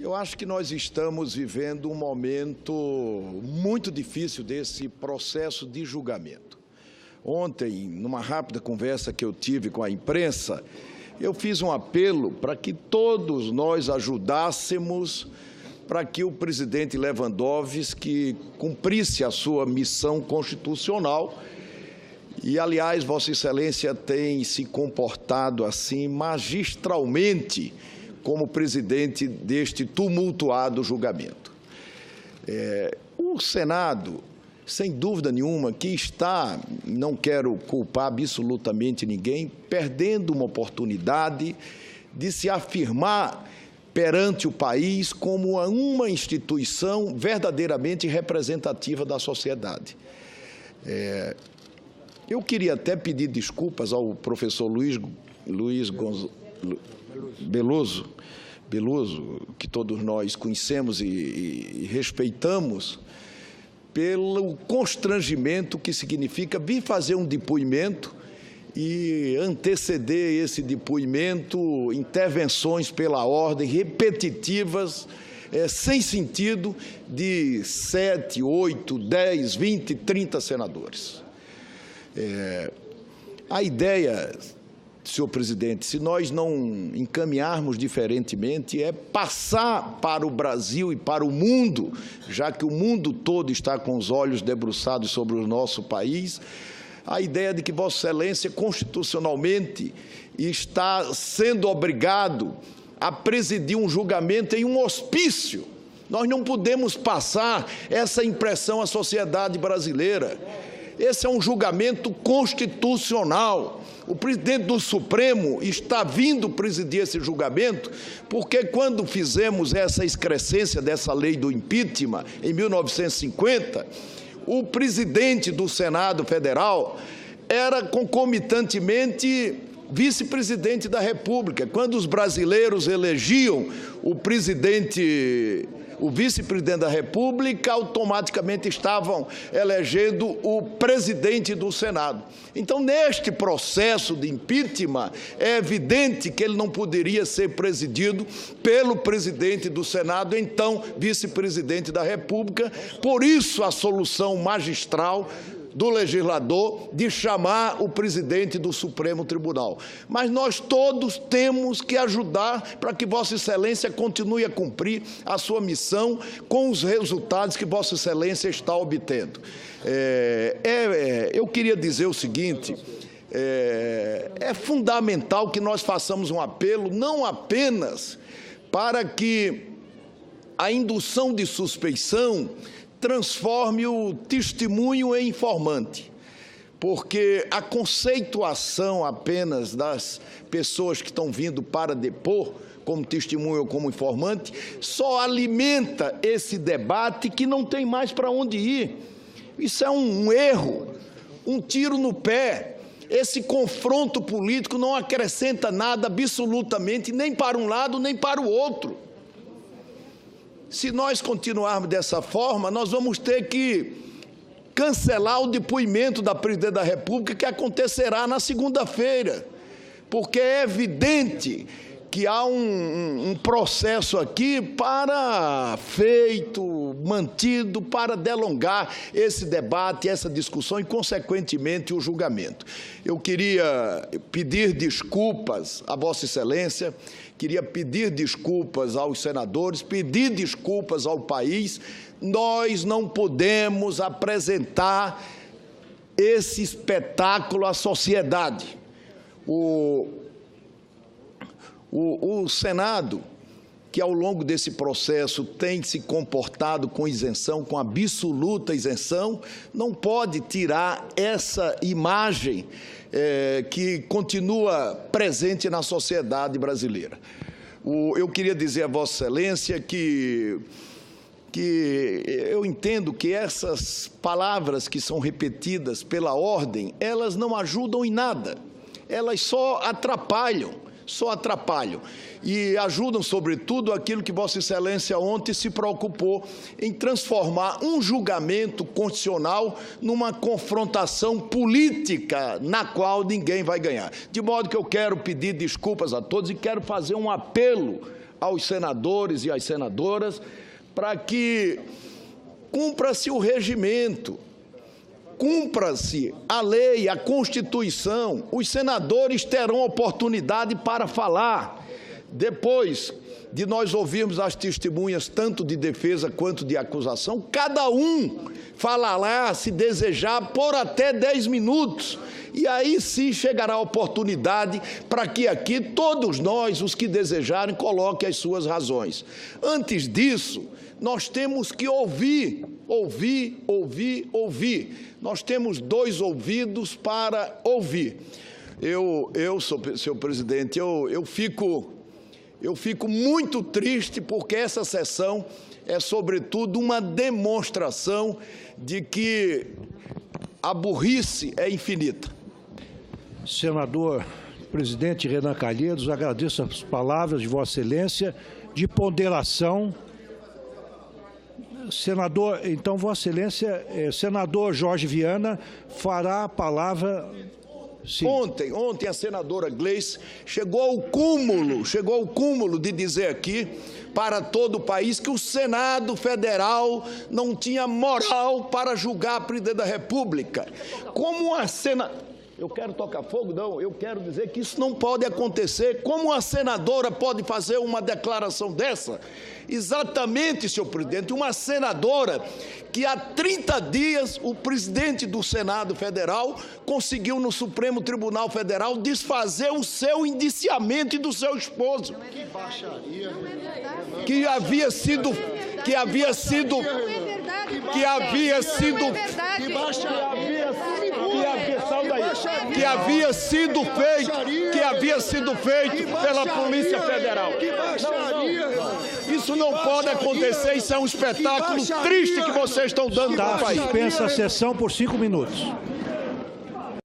Eu acho que nós estamos vivendo um momento muito difícil desse processo de julgamento. Ontem, numa rápida conversa que eu tive com a imprensa, eu fiz um apelo para que todos nós ajudássemos para que o presidente Lewandowski cumprisse a sua missão constitucional. E, aliás, Vossa Excelência tem se comportado assim magistralmente como presidente deste tumultuado julgamento. O Senado, sem dúvida nenhuma, que está, não quero culpar absolutamente ninguém, perdendo uma oportunidade de se afirmar perante o país como uma instituição verdadeiramente representativa da sociedade. Eu queria até pedir desculpas ao professor Luiz Beloso, que todos nós conhecemos e respeitamos, pelo constrangimento que significa vir fazer um depoimento e anteceder esse depoimento intervenções pela ordem repetitivas, sem sentido, de 7, 8, 10, 20, 30 senadores. A ideia, senhor presidente, se nós não encaminharmos diferentemente, é passar para o Brasil e para o mundo, já que o mundo todo está com os olhos debruçados sobre o nosso país, a ideia de que Vossa Excelência constitucionalmente está sendo obrigado a presidir um julgamento em um hospício. Nós não podemos passar essa impressão à sociedade brasileira. Esse é um julgamento constitucional. O presidente do Supremo está vindo presidir esse julgamento porque, quando fizemos essa excrescência dessa lei do impeachment, em 1950, o presidente do Senado Federal era concomitantemente vice-presidente da República. Quando os brasileiros elegiam o vice-presidente da República, automaticamente estavam elegendo o presidente do Senado. Então, neste processo de impeachment, é evidente que ele não poderia ser presidido pelo presidente do Senado, então vice-presidente da República. Por isso, a solução magistral do legislador de chamar o presidente do Supremo Tribunal. Mas nós todos temos que ajudar para que Vossa Excelência continue a cumprir a sua missão com os resultados que Vossa Excelência está obtendo. Eu queria dizer o seguinte: é fundamental que nós façamos um apelo, não apenas para que a indução de suspeição transforme o testemunho em informante, porque a conceituação apenas das pessoas que estão vindo para depor como testemunho ou como informante só alimenta esse debate que não tem mais para onde ir. Isso é um erro, um tiro no pé. Esse confronto político não acrescenta nada absolutamente, nem para um lado nem para o outro. Se nós continuarmos dessa forma, nós vamos ter que cancelar o depoimento da presidente da República, que acontecerá na segunda-feira, porque é evidente que há um processo aqui mantido para delongar esse debate, essa discussão e, consequentemente, o julgamento. Eu queria pedir desculpas a Vossa Excelência, queria pedir desculpas aos senadores, pedir desculpas ao país. Nós não podemos apresentar esse espetáculo à sociedade. O Senado, que ao longo desse processo tem se comportado com isenção, com absoluta isenção, não pode tirar essa imagem que continua presente na sociedade brasileira. Eu queria dizer a Vossa Excelência que eu entendo que essas palavras que são repetidas pela ordem, elas não ajudam em nada, elas só atrapalham. E ajudam, sobretudo, aquilo que Vossa Excelência ontem se preocupou em transformar um julgamento constitucional numa confrontação política na qual ninguém vai ganhar. De modo que eu quero pedir desculpas a todos e quero fazer um apelo aos senadores e às senadoras para que cumpra-se o regimento, cumpra-se a lei, a Constituição. Os senadores terão oportunidade para falar. Depois de nós ouvirmos as testemunhas, tanto de defesa quanto de acusação, cada um falará, se desejar, por até 10 minutos. E aí sim chegará a oportunidade para que aqui todos nós, os que desejarem, coloquem as suas razões. Antes disso, nós temos que ouvir. Nós temos 2 ouvidos para ouvir. Senhor presidente, eu fico muito triste porque essa sessão é, sobretudo, uma demonstração de que a burrice é infinita. Senador presidente Renan Calheiros, agradeço as palavras de Vossa Excelência de ponderação. Senador, então, Vossa Excelência, senador Jorge Viana fará a palavra. Sim. Ontem a senadora Gleice chegou ao cúmulo de dizer aqui para todo o país que o Senado Federal não tinha moral para julgar a presidente da República. Como a Eu quero tocar fogo? Não, eu quero dizer que isso não pode acontecer. Como a senadora pode fazer uma declaração dessa? Exatamente, senhor presidente, uma senadora que há 30 dias o presidente do Senado Federal conseguiu no Supremo Tribunal Federal desfazer o seu indiciamento e do seu esposo. Que baixaria. Que havia sido feito pela Polícia Federal. Isso não pode acontecer, isso é um espetáculo triste que vocês estão dando para o país. Dispensa a sessão por 5 minutos.